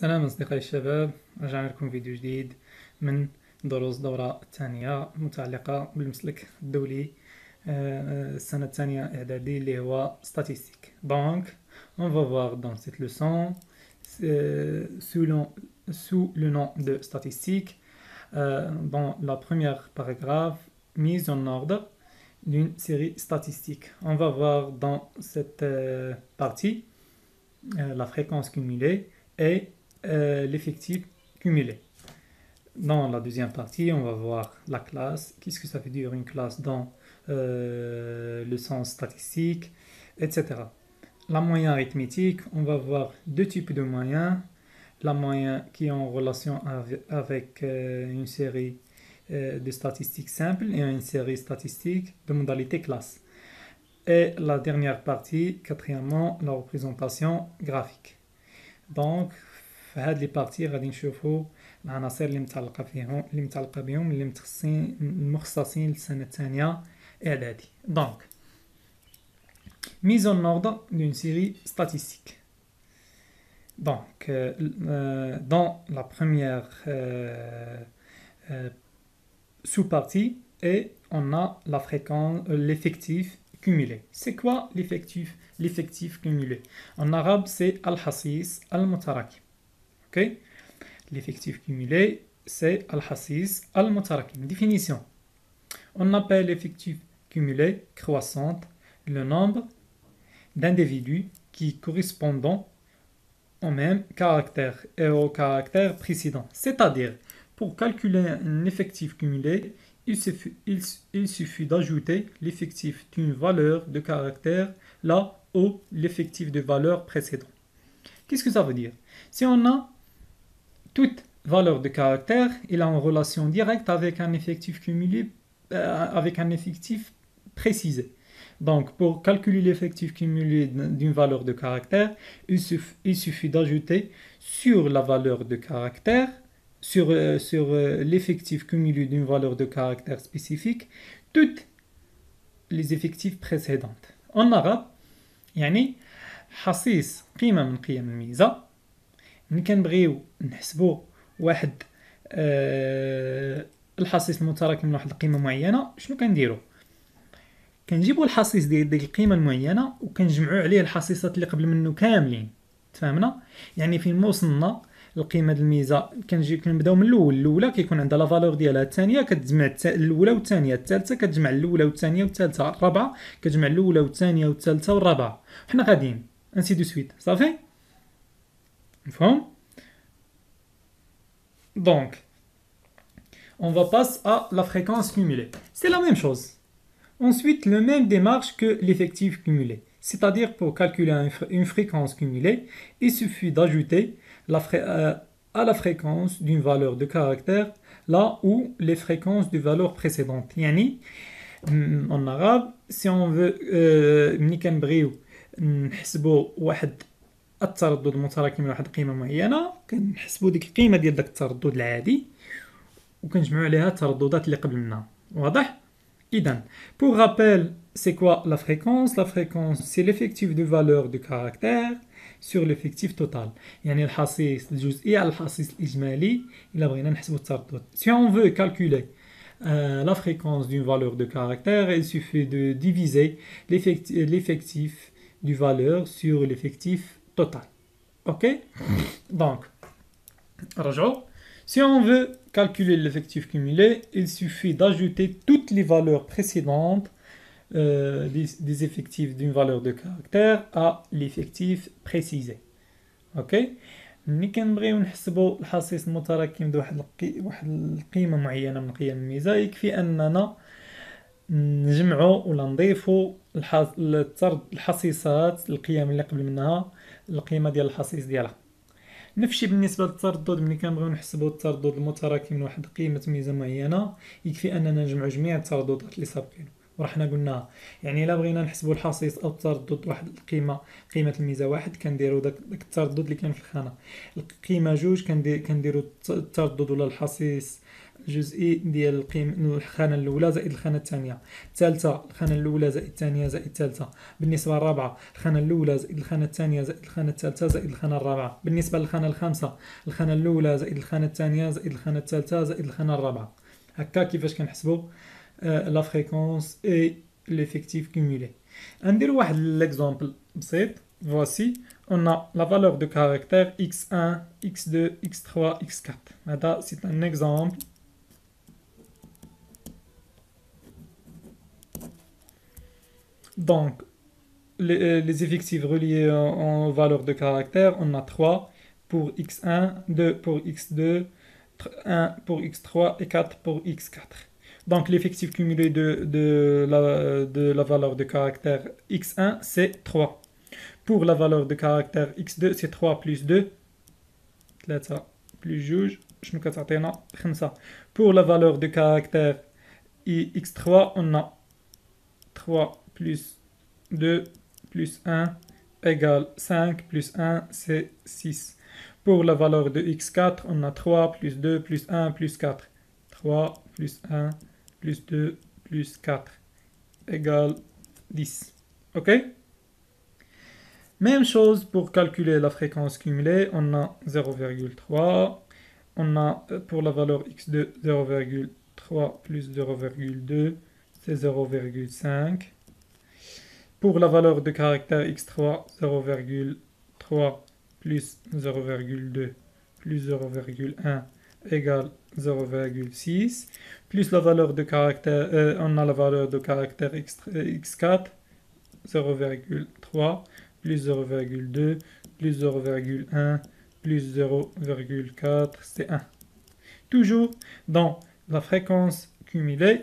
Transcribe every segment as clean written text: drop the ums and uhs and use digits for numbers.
سلام أصدقائي الشباب، رجعنا لكم فيديو جديد من دروس الدورة الثانية المتعلقة بالمسلك الدولي السنة الثانية إعدادي اللي هو statistique. Donc, on va voir dans cette leçon sous le nom de statistique dans la première paragraphe mise en ordre d'une série statistique. On va voir dans cette partie la fréquence cumulée et l'effectif cumulé. Dans la deuxième partie, on va voir la classe, qu'est-ce que ça veut dire une classe dans le sens statistique, etc. La moyenne arithmétique, on va voir deux types de moyens. La moyenne qui est en relation avec une série de statistiques simples et une série statistique de modalité classe. Et la dernière partie, quatrièmement, la représentation graphique. Donc, في هذه البارتي غادي نشوفوا العناصر اللي متعلقة بهم اللي مخصصين للسنة الثانية إعدادي. Donc, mise en ordre d'une série statistique. Donc, dans la première sous-partie, on a la fréquence, l'effectif cumulé. C'est quoi l'effectif? L'effectif cumulé. En arabe, c'est al-hasis al-mutarakim. Ok? L'effectif cumulé, c'est al-hasis al-mutarakim. Définition. On appelle l'effectif cumulé croissante le nombre d'individus qui correspondent au même caractère et au caractère précédent. C'est-à-dire, pour calculer un effectif cumulé, il suffit d'ajouter l'effectif d'une valeur de caractère là où l'effectif de valeur précédent. Qu'est-ce que ça veut dire? Si on a toute valeur de caractère, il est en relation directe avec un effectif cumulé, avec un effectif précisé. Donc, pour calculer l'effectif cumulé d'une valeur de caractère, il suffit d'ajouter sur la valeur de caractère, sur l'effectif cumulé d'une valeur de caractère spécifique, toutes les effectifs précédentes. En arabe, يعني حصيص قيمة من قيم الميزة. ملي كنبغيو نحسبوا واحد الحصيص المتراكم لواحد القيمة معينة، شنو كنديرو؟ كنجيبوا الحصيص ديال ديك القيمة المعينة وكنجمعوا عليه الحصيصات اللي قبل منه كاملين. تفهمنا؟ يعني فين ما وصلنا القيمه ديال الميزه كنبداو من الاولى كيكون عندها لا فالور ديالها، الثانيه كتجمع الاولى والثانيه، الثالثه كتجمع الاولى والثانيه والثالثه، الرابعه كتجمع الاولى والثانيه والثالثه والرابعه، حنا غاديين انسي دو سويت. صافي مفهوم؟ Donc, on va passer à la fréquence cumulée. C'est la même chose. Ensuite, le même démarche que l'effectif cumulé. C'est-à-dire, pour calculer une fréquence cumulée, il suffit d'ajouter à la fréquence d'une valeur de caractère là où les fréquences de valeurs précédentes. Yani, en arabe, si on veut ملي كنبغيو نحسبوا واحد التردد المتراكم لواحد القيمه معينه، كنحسبوا ديك القيمه ديال داك التردد العادي وكنجمعوا عليها الترددات اللي قبل منها. واضح؟ إذن, pour rappel, c'est quoi la fréquence? La fréquence, c'est l'effectif de valeur de caractère sur l'effectif total. يعني الحصيص الجزئي على الحصيص الإجمالي إلا بغينا نحسبوا التردد. Si on veut calculer la fréquence d'une valeur de caractère, il suffit de diviser l'effectif du valeur sur l'effectif total. Ok? Donc, رجعوا. Si on veut calculer l'effectif cumulé, il suffit d'ajouter toutes les valeurs précédentes des effectifs d'une valeur de caractère à l'effectif précisé. Ok? ملي كنبغيو نحسبوا الحصيص المتراكم واحد القيمة معينة من قيم الميزة، يكفي أننا نجمعوا ولا نضيفوا الحصيصات القيم اللي قبل منها القيمة ديال الحصيص ديالها. نفس الشيء بالنسبه للتردد. ملي كنبغيو نحسبوا التردد المتراكم لواحد قيمه ميزه معينه، يكفي اننا نجمعوا جميع الترددات اللي سابقين. ورحنا قلناها. يعني الا بغينا نحسبوا الحصيص او التردد واحد القيمه، قيمه الميزه واحد، كنديروا داك التردد اللي كاين في الخانه. القيمه جوج كنديروا التردد ولا الحصيص الجزئي ديال الخانه الاولى زائد الخانه الثانيه. الثالثه الخانه الاولى زائد الثانيه زائد الثالثه. بالنسبه للرابعه الخانه الاولى زائد الخانه الثانيه زائد الخانه الثالثه زائد الخانه الرابعه. بالنسبه للخانه الخامسه الخانه الاولى زائد الخانه الثانيه زائد الخانه الثالثه زائد الخانه الرابعه. هكا كيفاش كنحسبوا لا فريكونس اي l'effectif cumulé. نديرو واحد l'exemple بسيط. Voici, on a la valeur de caractère x1, x2, x3, x4. هذا c'est un exemple. Donc, les effectifs reliés en valeur de caractère, on a 3 pour x1, 2 pour x2, 1 pour x3 et 4 pour x4. Donc l'effectif cumulé de la valeur de caractère x1, c'est 3. Pour la valeur de caractère x2, c'est 3 plus 2. 3 plus juge, شنو كتعطينا 5. Pour la valeur de caractère x3, on a 3 plus 2 plus 1 égale 5 plus 1, c'est 6. Pour la valeur de x4, on a 3 plus 2 plus 1 plus 4. 3 plus 1 plus 2 plus 4 égale 10. OK? Même chose pour calculer la fréquence cumulée, on a 0,3. On a pour la valeur x2 0,3 plus 0,2, c'est 0,5. Pour la valeur de caractère x3, 0,3 plus 0,2 plus 0,1 égale 0,6. Plus la valeur de caractère, on a la valeur de caractère x4, 0,3 plus 0,2 plus 0,1 plus 0,4, c'est 1. Toujours dans la fréquence cumulée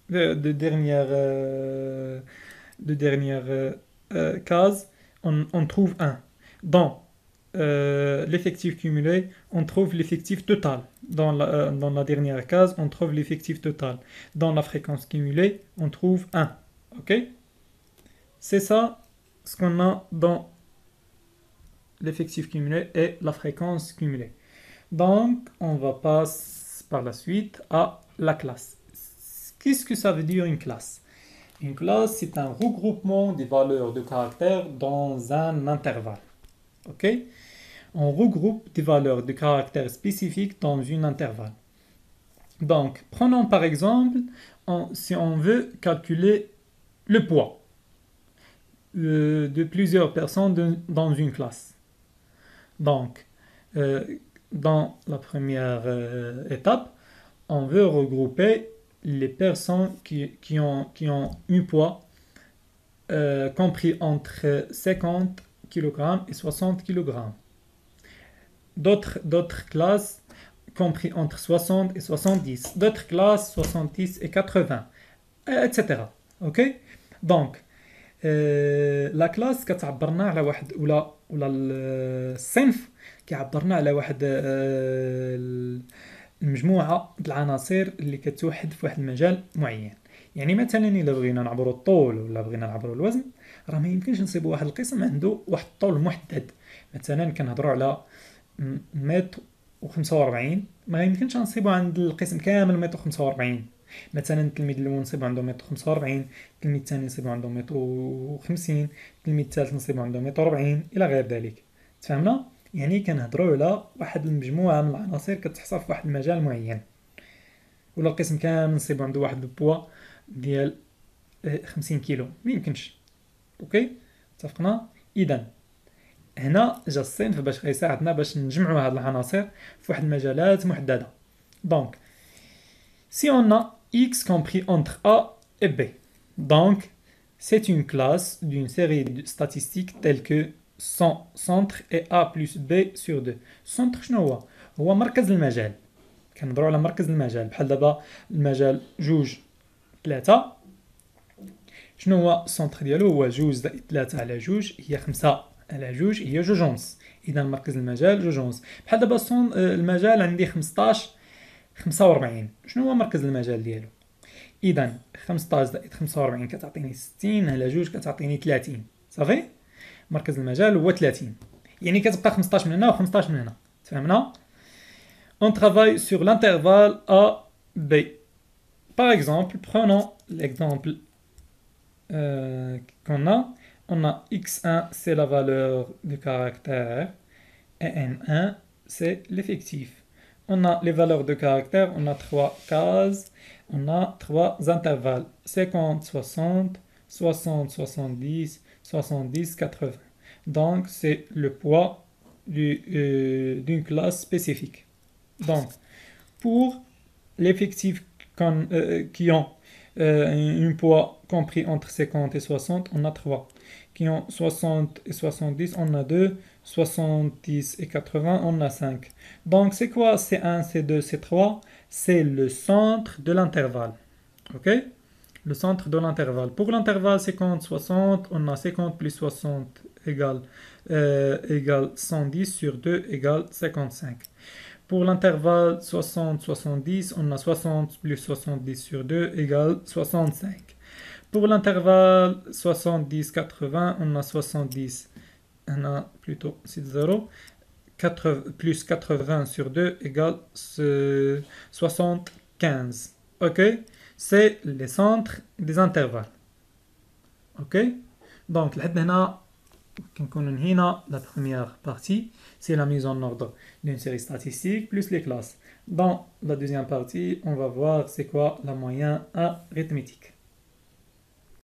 de dernière case, on trouve 1. Dans l'effectif cumulé, on trouve l'effectif total. Dans la dernière case, on trouve l'effectif total. Dans la fréquence cumulée, on trouve 1. OK? C'est ça ce qu'on a dans l'effectif cumulé et la fréquence cumulée. Donc, on va passer par la suite à la classe. Qu'est-ce que ça veut dire une classe? Une classe, c'est un regroupement des valeurs de caractère dans un intervalle. OK? On regroupe des valeurs de caractère spécifiques dans un intervalle. Donc, prenons par exemple, si on veut calculer le poids de plusieurs personnes dans une classe. Donc, dans la première étape, on veut regrouper les personnes qui ont un poids compris entre 50 kg et 60 kg. D'autres classes compris entre 60 et 70. D'autres classes 70 et 80, etc. OK? Donc, لا كلاس كتعبرنا على واحد ولا الصنف كيعبرنا على واحد المجموعه د العناصر اللي كتوحد في واحد المجال معين. يعني مثلا الا بغينا نعبروا الطول ولا بغينا نعبروا الوزن، راه ما يمكنش نصيبوا واحد القسم عنده واحد الطول محدد. مثلا كنهضروا على متر و45، ما يمكنش نصيبوا عند القسم كامل متر و45. مثلا التلميذ الاول نصيبو عنده متر 45، التلميذ الثاني نصيبو عنده متر 50، التلميذ الثالث نصيبو عنده متر 40 الى غير ذلك. تفهمنا؟ يعني كنهضروا على واحد المجموعه من العناصر كتحصل في واحد المجال معين. ولا القسم كامل نصيبو عنده واحد البوا ديال 50 كيلو، ما يمكنش. اوكي اتفقنا؟ اذا هنا جا الصنف باش غيساعدنا باش نجمعوا هاد العناصر في واحد المجالات محدده. دونك si on a x compris entre A et B, donc c'est une classe d'une série de statistiques telles que son centre est A plus B sur 2. centre شنو هو؟ هو مركز المجال. كنهضروا على مركز المجال بحال دابا المجال 2 3. شنو هو السونتر ديالو؟ هو 2 زائد 3 على 2 هي 5 على 2 هي 2.5. اذا مركز المجال 2.5. بحال دابا المجال عندي 15 45. شنو هو مركز المجال ديالو؟ إذا 15 زائد 45 كتعطيني 60 على 2 كتعطيني 30 صافي. مركز المجال هو 30 يعني كتبقى 15 من هنا و15 من هنا. تفهمنا؟ On travaille sur l'intervalle A, B. Par exemple, prenons l'exemple qu'on a. On a x1, c'est la valeur du caractère, et n1, c'est l'effectif. On a les valeurs de caractère, on a 3 cases, on a 3 intervalles, 50, 60, 60, 70, 70, 80. Donc, c'est le poids d'une classe spécifique. Donc, pour l'effectif qui ont un poids compris entre 50 et 60, on a 3. Qui ont 60 et 70, on a 2. 70 et 80, on a 5. Donc, c'est quoi C1, C2, C3? C'est le centre de l'intervalle. OK? Le centre de l'intervalle. Pour l'intervalle 50-60, on a 50 plus 60 égale 110 sur 2 égale 55. Pour l'intervalle 60-70, on a 60 plus 70 sur 2 égale 65. Pour l'intervalle 70-80, on a 70, on a plutôt 6-0, plus 80 sur 2 égale 75. OK? C'est les centres des intervalles. OK? Donc, là, la première partie, c'est la mise en ordre d'une série statistique plus les classes. Dans la deuxième partie, on va voir c'est quoi la moyenne arithmétique.